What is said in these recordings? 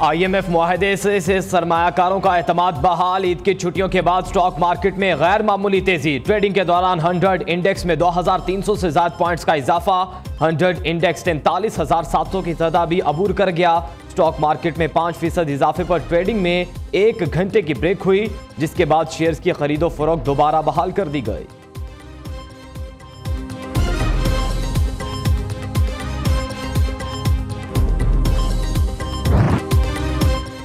IMF मुआहदे से सरमायाकारों का एतमाद बहाल। ईद की छुट्टियों के बाद स्टॉक मार्केट में गैर मामूली तेजी। ट्रेडिंग के दौरान 100 इंडेक्स में 2300 से ज्यादा पॉइंट्स का इजाफा। 100 इंडेक्स 43,700 की सतह भी अबूर कर गया। स्टॉक मार्केट में 5% इजाफे पर ट्रेडिंग में 1 घंटे की ब्रेक हुई, जिसके बाद शेयर्स की खरीदो फरोख्त दोबारा बहाल कर दी गई।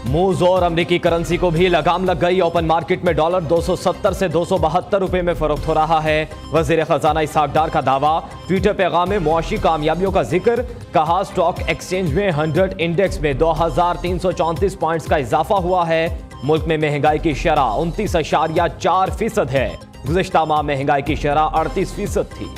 मूज और अमेरिकी करेंसी को भी लगाम लग गई। ओपन मार्केट में डॉलर 270 से 272 रुपए में फरोख्त हो रहा है। वजीर खजाना इसहाक डार का दावा। ट्विटर पैगाम में मुआशी कामयाबियों का जिक्र। कहा स्टॉक एक्सचेंज में 100 इंडेक्स में 2334 पॉइंट्स का इजाफा हुआ है। मुल्क में महंगाई की शरह 29.4% है। गुज़िश्ता माह महंगाई की शरह 38% थी।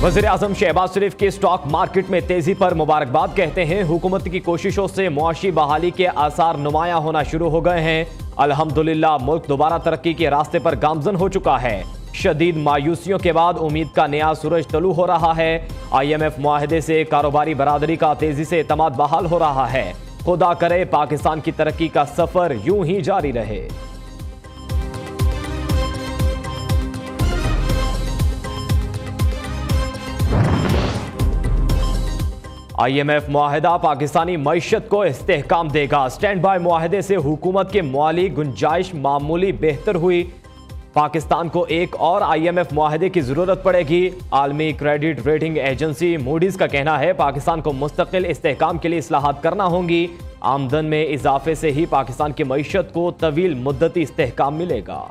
वज़ीर आज़म शहबाज शरीफ की स्टॉक मार्केट में तेजी पर मुबारकबाद। कहते हैं हुकूमत की कोशिशों से मुआशी बहाली के आसार नुमायां होना शुरू हो गए हैं। अल्हम्दुलिल्लाह मुल्क दोबारा तरक्की के रास्ते पर गामजन हो चुका है। शदीद मायूसियों के बाद उम्मीद का नया सूरज तलू हो रहा है। IMF मुआहदे से कारोबारी बरादरी का तेजी से एतमाद बहाल हो रहा है। खुदा करे पाकिस्तान की तरक्की का सफर यूं ही जारी रहे। IMF मुआहदा पाकिस्तानी मईशत को इस्तेहकाम देगा। स्टैंड बाय मुआहदे से हुकूमत के माली गुंजाइश मामूली बेहतर हुई। पाकिस्तान को एक और IMF मुआहदे की जरूरत पड़ेगी। आलमी क्रेडिट रेटिंग एजेंसी मूडीज का कहना है पाकिस्तान को मुस्तकिल इस्तेहकाम के लिए इस्लाहात करना होंगी। आमदन में इजाफे से ही पाकिस्तान की मईशत को तवील मुद्दती इस्तेहकाम मिलेगा।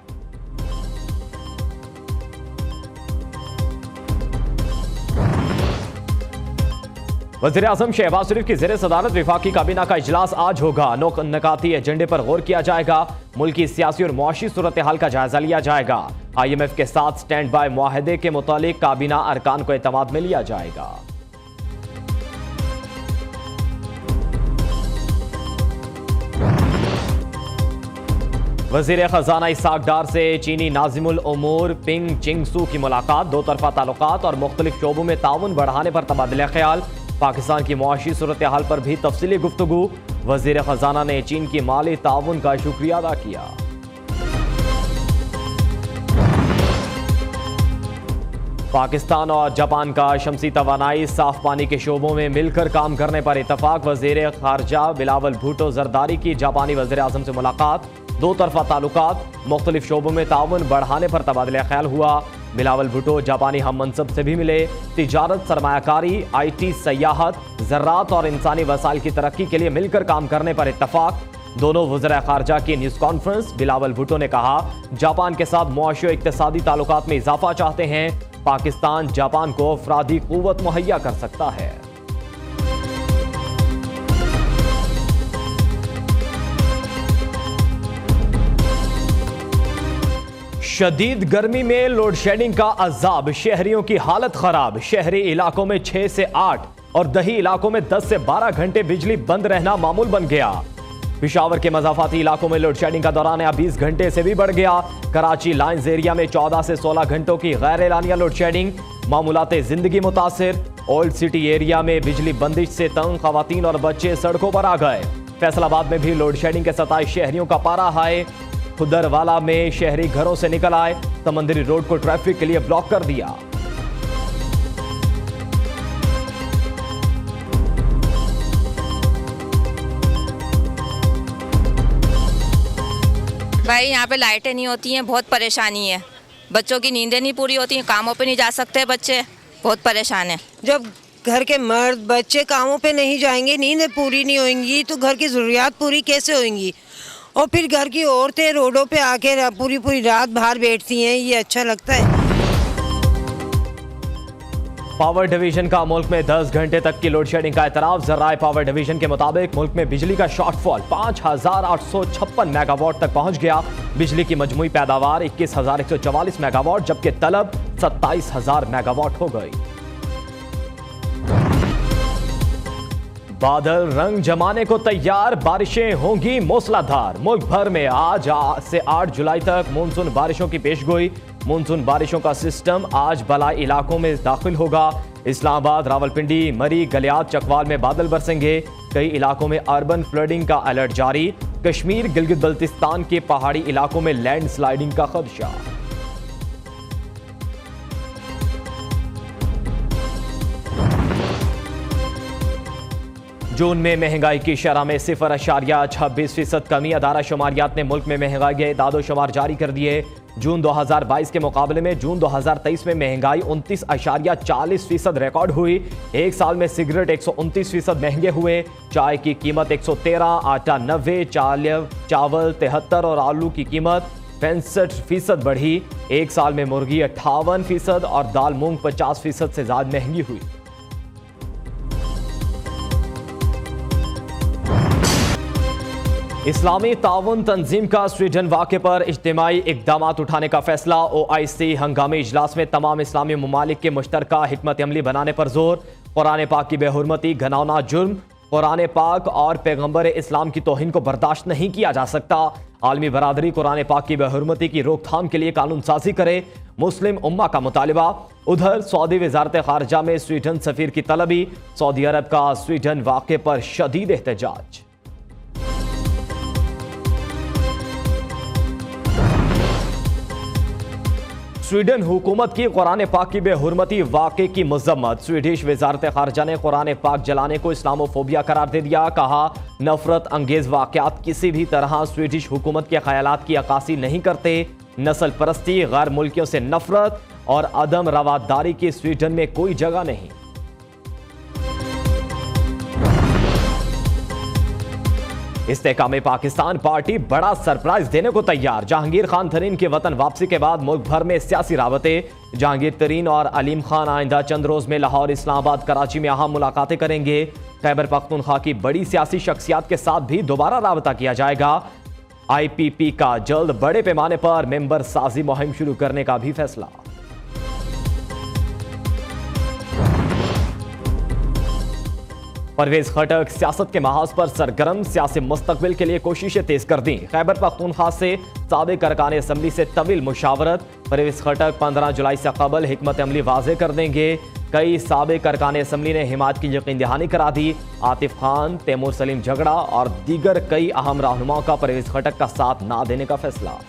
वज़ीर आज़म शहबाज शरीफ की ज़ेर सदारत वफाकी काबीना का इजलास आज होगा। नकाती एजेंडे पर गौर किया जाएगा। मुल्की सियासी और मुआशी सूरत हाल का जायजा लिया जाएगा। IMF के साथ स्टैंड बाय मुआहदे के मुतालिक काबीना अरकान को एतमाद में लिया जाएगा। वज़ीर खजाना इसहाक डार से चीनी नाज़िमुल उमूर पिंग चिंगसू की मुलाकात। दो तरफा ताल्लुकात और मुख्तलिफ शोबों में ताउन बढ़ाने पर तबादला ख्याल। पाकिस्तान की मुआशी सूरत हाल पर भी तफसीली गुफ्तगू। वज़ीर खजाना ने चीन की माली ताउन का शुक्रिया अदा किया। पाकिस्तान और जापान का शमसी तवानाई साफ पानी के शोबों में मिलकर काम करने पर इतफाक। वज़ीर खारजा बिलावल भुट्टो जरदारी की जापानी वज़ीर आज़म से मुलाकात। दो तरफा ताल्लुकात मुख्तलिफ शोबों में ताउन बढ़ाने पर तबादला ख्याल हुआ। बिलावल भुट्टो जापानी हम मनसब से भी मिले। तिजारत, सरमायाकारी, IT, सयाहत, ज़राअत और इंसानी वसाइल की तरक्की के लिए मिलकर काम करने पर इत्तफाक। दोनों वज़ीर खारजा की न्यूज़ कॉन्फ्रेंस। बिलावल भुट्टो ने कहा जापान के साथ मुआशी और इक्तिसादी ताल्लुकात में इजाफा चाहते हैं। पाकिस्तान जापान को अफरादी क़ुव्वत मुहैया कर सकता है। शदीद गर्मी में लोड शेडिंग का अजाब। शहरियों की हालत खराब। शहरी इलाकों में 6 से 8 और दही इलाकों में 10 से 12 घंटे बिजली बंद रहना मामूल बन गया। पिशावर के मज़ाफ़ाती इलाकों में लोड शेडिंग का दौरान 20 घंटे से भी बढ़ गया। कराची लाइन्स एरिया में 14 से 16 घंटों की गैर एलानिया लोड शेडिंग। मामूलात जिंदगी मुतासिर। ओल्ड सिटी एरिया में बिजली बंदिश से तंग खवातीन और बच्चे सड़कों पर आ गए। फैसलाबाद में भी लोड शेडिंग के 27 शहरियों का पारा हाई। खुदरवाला में शहरी घरों से निकल आए। समंदरी रोड को ट्रैफिक के लिए ब्लॉक कर दिया। भाई यहाँ पे लाइटें नहीं होती हैं, बहुत परेशानी है। बच्चों की नींदें नहीं पूरी होती हैं, कामों पे नहीं जा सकते बच्चे, बहुत परेशान हैं। जब घर के मर्द बच्चे कामों पे नहीं जाएंगे, नींदें पूरी नहीं होंगी तो घर की ज़रूरियात पूरी कैसे होंगी। और फिर घर की औरतें रोडों पे आके पूरी पूरी रात बाहर बैठती हैं, ये अच्छा लगता है। पावर डिवीजन का मुल्क में 10 घंटे तक की लोड शेडिंग का एतराफ़। ज़राए पावर डिवीजन के मुताबिक मुल्क में बिजली का शॉर्टफॉल 5856 मेगावाट तक पहुंच गया। बिजली की मजमूई पैदावार 21,144 मेगावाट जबकि तलब 27,000 मेगावाट हो गई। बादल रंग जमाने को तैयार, बारिशें होंगी मूसलाधार। मुल्क भर में आज से 8 जुलाई तक मानसून बारिशों की पेशगोई। मानसून बारिशों का सिस्टम आज बलाई इलाकों में दाखिल होगा। इस्लामाबाद, रावलपिंडी, मरी, गलियात, चकवाल में बादल बरसेंगे। कई इलाकों में अर्बन फ्लडिंग का अलर्ट जारी। कश्मीर, गिलगित बल्तिस्तान के पहाड़ी इलाकों में लैंडस्लाइडिंग का खदशा। जून में महंगाई की शरह में 0.26% कमी। अदारा शुमारियात ने मुल्क में महंगाई के दादोशुमार जारी कर दिए। जून 2022 के मुकाबले में जून 2023 में महंगाई 29.40% रिकॉर्ड हुई। एक साल में सिगरेट 129% महंगे हुए। चाय की कीमत 113, आटा 90, चावल 73 और आलू की कीमत 65% बढ़ी। एक साल में मुर्गी 58% और दाल मूंग 50% से ज्यादा महंगी हुई। इस्लामी ताउन तंजीम का स्वीडन वाक़े पर इज्तिमाई इक़दामात उठाने का फैसला। OIC हंगामी इजलास में तमाम इस्लामी ममालिक के मुश्तरका हिकमत अमली बनाने पर जोर। कुरान पाक की बेहुरमती घिनौना जुर्म। कुरान पाक और पैगंबर इस्लाम की तौहीन को बर्दाश्त नहीं किया जा सकता। आलमी बरादरी कुरान पाक की बेहुरमती की रोकथाम के लिए कानून साजी करे, मुस्लिम उम्मा का मुतालिबा। उधर सऊदी वजारत खारजा में स्वीडन सफीर की तलबी। सऊदी अरब का स्वीडन वाक़े पर शदीद एहतजाज। स्वीडन हुकूमत की कुरान पाक की बेहुरमती वाक़े की मजम्मत। स्वीडिश वजारत खारजा ने कुरान पाक जलाने को इस्लामोफोबिया करार दे दिया। कहा, नफरत अंगेज वाक़यात किसी भी तरह स्वीडिश हुकूमत के ख्यालात की अक्कासी नहीं करते। नस्ल परस्ती, गैर मुल्कियों से नफरत और अदम रवादारी की स्वीडन में कोई जगह नहीं। इस्तेकाम पाकिस्तान पार्टी बड़ा सरप्राइज देने को तैयार। जहांगीर खान तरीन के वतन वापसी के बाद मुल्क भर में सियासी रावतें। जहांगीर तरीन और अलीम खान आइंदा चंद रोज में लाहौर, इस्लामाबाद, कराची में अहम मुलाकातें करेंगे। खैबर पख्तूनख्वा की बड़ी सियासी शख्सियात के साथ भी दोबारा राबता किया जाएगा। IPP का जल्द बड़े पैमाने पर मेंबर साजी मुहिम शुरू करने का भी फैसला। परवेज खटक सियासत के महाज पर सरगर्म। सियासी मुस्तकबिल के लिए कोशिशें तेज कर दी। खैबर पख्तूनख्वा से साबिक अरकान असम्बली से तवील मुशावरत। परवेज खटक 15 जुलाई से कबल हिकमत अमली वाज़े कर देंगे। कई साबिक अरकान असम्बली ने हिमायत की यकीन दहानी करा दी। आतिफ खान, तैमूर सलीम झगड़ा और दीगर कई अहम रहनुमाओं का परवेज खटक का साथ ना देने का फैसला।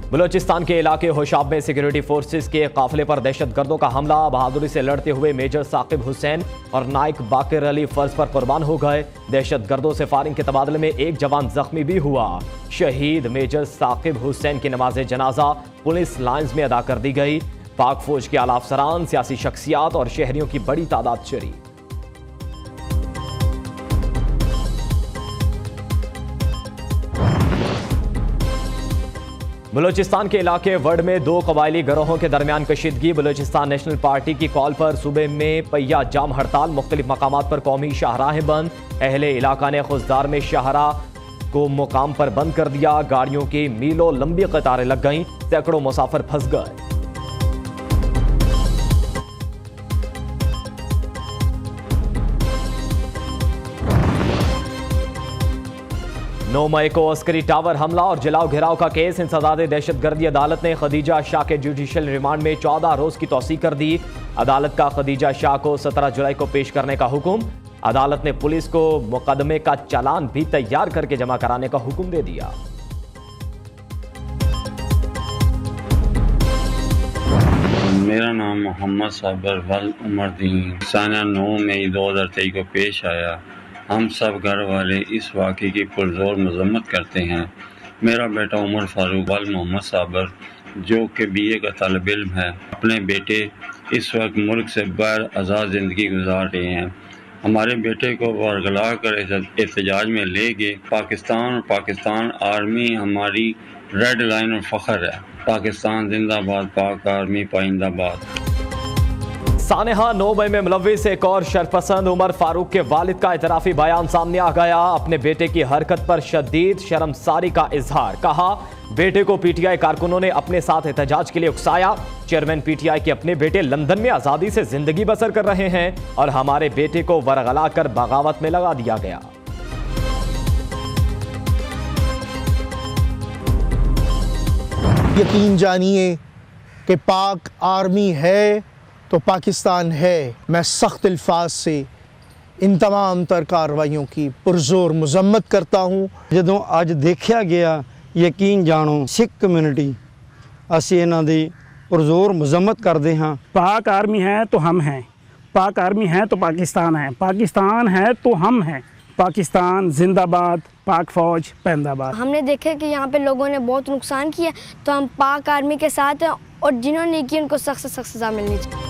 बलोचिस्तान के इलाके होशाब में सिक्योरिटी फोर्सेस के काफिले पर दहशतगर्दों का हमला। बहादुरी से लड़ते हुए मेजर साकिब हुसैन और नाइक बाकिर अली फर्ज पर कुर्बान हो गए। दहशतगर्दों से फायरिंग के तबादले में एक जवान जख्मी भी हुआ। शहीद मेजर साकिब हुसैन की नमाज जनाजा पुलिस लाइन्स में अदा कर दी गई। पाक फौज के आला अफसरान, सियासी शख्सियात और शहरियों की बड़ी तादाद शरीक। बलोचिस्तान के इलाके वड में 2 कबायली गिरोहों के दरमियान कशीदगी। बलोचिस्तान नेशनल पार्टी की कॉल पर सूबे में पहिया जाम हड़ताल। मुख्तलिफ मकामात पर कौमी शाहराहें बंद। अहले इलाका ने खुजदार में शाहरा को मुकाम पर बंद कर दिया। गाड़ियों की मीलों लंबी कतारें लग गईं। सैकड़ों मुसाफिर फंस गए। 9 मई को अस्करी टावर हमला और जलाओ घिराव का केस। इंसदाद दहशतगर्दी अदालत ने खदीजा शाह के जुडिशल रिमांड में 14 रोज की तौसीक कर दी। अदालत का खदीजा शाह को 17 जुलाई को पेश करने का हुक्म। अदालत ने पुलिस को मुकदमे का चालान भी तैयार करके जमा कराने का हुक्म दे दिया। मेरा नाम मोहम्मद साबर वल उमरदीन साना 9 मई 2023 को पेश आया। हम सब घर वाले इस वाक़े की पुरजोर मजम्मत करते हैं। मेरा बेटा उमर फारूक वल मोहम्मद साबर जो कि BA का तालिब इल्म है, अपने बेटे इस वक्त मुल्क से बाहर आज़ाद ज़िंदगी गुजार रहे हैं। हमारे बेटे को बरगला कर एहतजाज में ले गए। पाकिस्तान और पाकिस्तान आर्मी हमारी रेड लाइन और फ़ख्र है। पाकिस्तान जिंदाबाद, पाक आर्मी पाइंदाबाद। सानेहा 9 मई में मुलव्विस एक और शरपसंद उमर फारूक के वालिद का इतराफी बयान सामने आ गया। अपने बेटे की हरकत पर शदीद शर्मसारी का इजहार। कहा, बेटे को पीटीआई कारकुनों ने अपने साथ एहतजाज के लिए उकसाया। चेयरमैन पीटीआई के अपने बेटे लंदन में आजादी से जिंदगी बसर कर रहे हैं और हमारे बेटे को वरगला कर बगावत में लगा दिया गया। यकीन जानिए कि पाक आर्मी है तो पाकिस्तान है। मैं सख्त अल्फाज से इन तमाम तर कार्रवाइयों की पुरजोर मजम्मत करता हूँ। ਜਦੋਂ ਅੱਜ ਦੇਖਿਆ ਗਿਆ ਯਕੀਨ ਜਾਣੋ ਸਿੱਖ ਕਮਿਊਨਿਟੀ ਅਸੀਂ ਇਹਨਾਂ ਦੀ पुरजोर मजम्मत करते हाँ। पाक आर्मी है तो हम हैं, पाक आर्मी है तो पाकिस्तान है, पाकिस्तान है तो हम हैं। पाकिस्तान जिंदाबाद, पाक फौज पैंदाबाद। हमने देखा कि यहाँ पे लोगों ने बहुत नुकसान किया, तो हम पाक आर्मी के साथ हैं और जिन्होंने की उनको सख्त से सख्त सज़ा मिलनी चाहिए।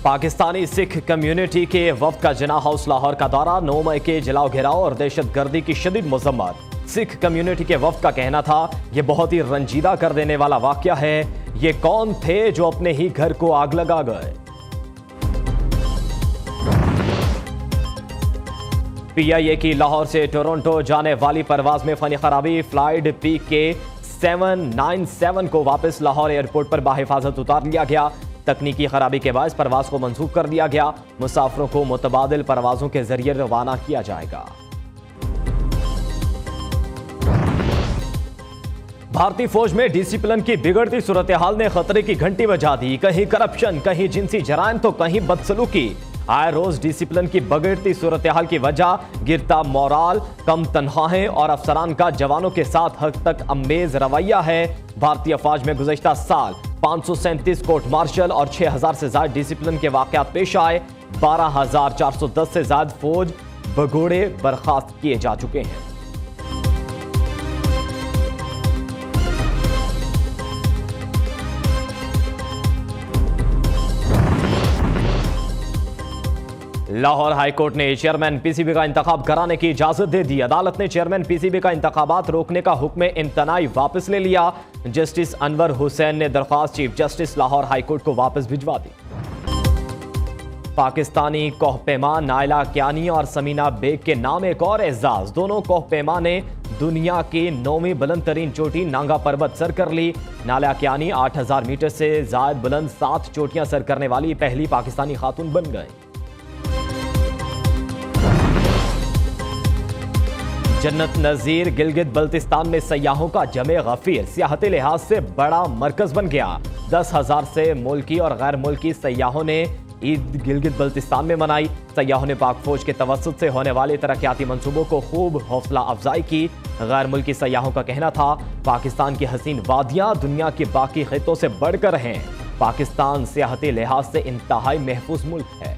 पाकिस्तानी सिख कम्युनिटी के वफ्द का जिना हाउस लाहौर का दौरा। 9 मई के जलाओ घेराव और दहशतगर्दी की शदीद मजम्मत। सिख कम्युनिटी के वफ्द का कहना था, यह बहुत ही रंजीदा कर देने वाला वाकया है। ये कौन थे जो अपने ही घर को आग लगा गए? पीआईए की लाहौर से टोरंटो जाने वाली परवाज में फनी खराबी। फ्लाइट PK 797 को वापस लाहौर एयरपोर्ट पर बाहिफाजत उतार लिया गया। तकनीकी खराबी के बायस परवाज को मंसूख कर दिया गया। मुसाफिरों को मुतबादिल परवाजों के जरिए रवाना किया जाएगा। भारतीय फौज में डिसिप्लिन की बिगड़ती सूरत हाल ने खतरे की घंटी बजा दी। कहीं करप्शन, कहीं जिनसी जराइम तो कहीं बदसलूकी। आए रोज डिसिप्लिन की बिगड़ती सूरत हाल की वजह गिरता मोराल, कम तनख्वाहें और अफसरान का जवानों के साथ हद तक अमेज रवैया है। भारतीय फौज में गुज़श्ता साल 537 कोर्ट मार्शल और 6000 से ज्यादा डिसिप्लिन के वाकयात पेश आए। 12410 से ज्यादा फौज भगोड़े बर्खास्त किए जा चुके हैं। लाहौर हाईकोर्ट ने चेयरमैन PCB का इंतखाब कराने की इजाजत दे दी। अदालत ने चेयरमैन PCB का इंतखाबात रोकने का हुक्म इम्तनाई वापस ले लिया। जस्टिस अनवर हुसैन ने दरख्वास्त चीफ जस्टिस लाहौर हाईकोर्ट को वापस भिजवा दी। पाकिस्तानी कोहपेमा नायला कियानी और समीना बेग के नाम एक और एजाज। दोनों कोहपेमा ने दुनिया की 9वीं बुलंद तरीन चोटी नांगा पर्वत सर कर ली। नायला कियानी 8000 मीटर से ज्यादा बुलंद 7 चोटियां सर करने वाली पहली पाकिस्तानी खातून बन गई। जन्नत नजीर गिलगित बल्तिस्तान में सयाहों का जमे गफीर सियाहती लिहाज से बड़ा मरकज बन गया। 10,000 से मुल्की और गैर मुल्की सयाहों ने ईद गिलगित बल्तिस्तान में मनाई। सयाहों ने पाक फौज के तवस्सुत से होने वाले तरक्याती मंसूबों को खूब हौसला अफजाई की। गैर मुल्की सयाहों का कहना था, पाकिस्तान की हसीन वादियां दुनिया के बाकी खित्तों से बढ़कर हैं। पाकिस्तान सियाहती लिहाज से इंतहाई महफूज मुल्क है।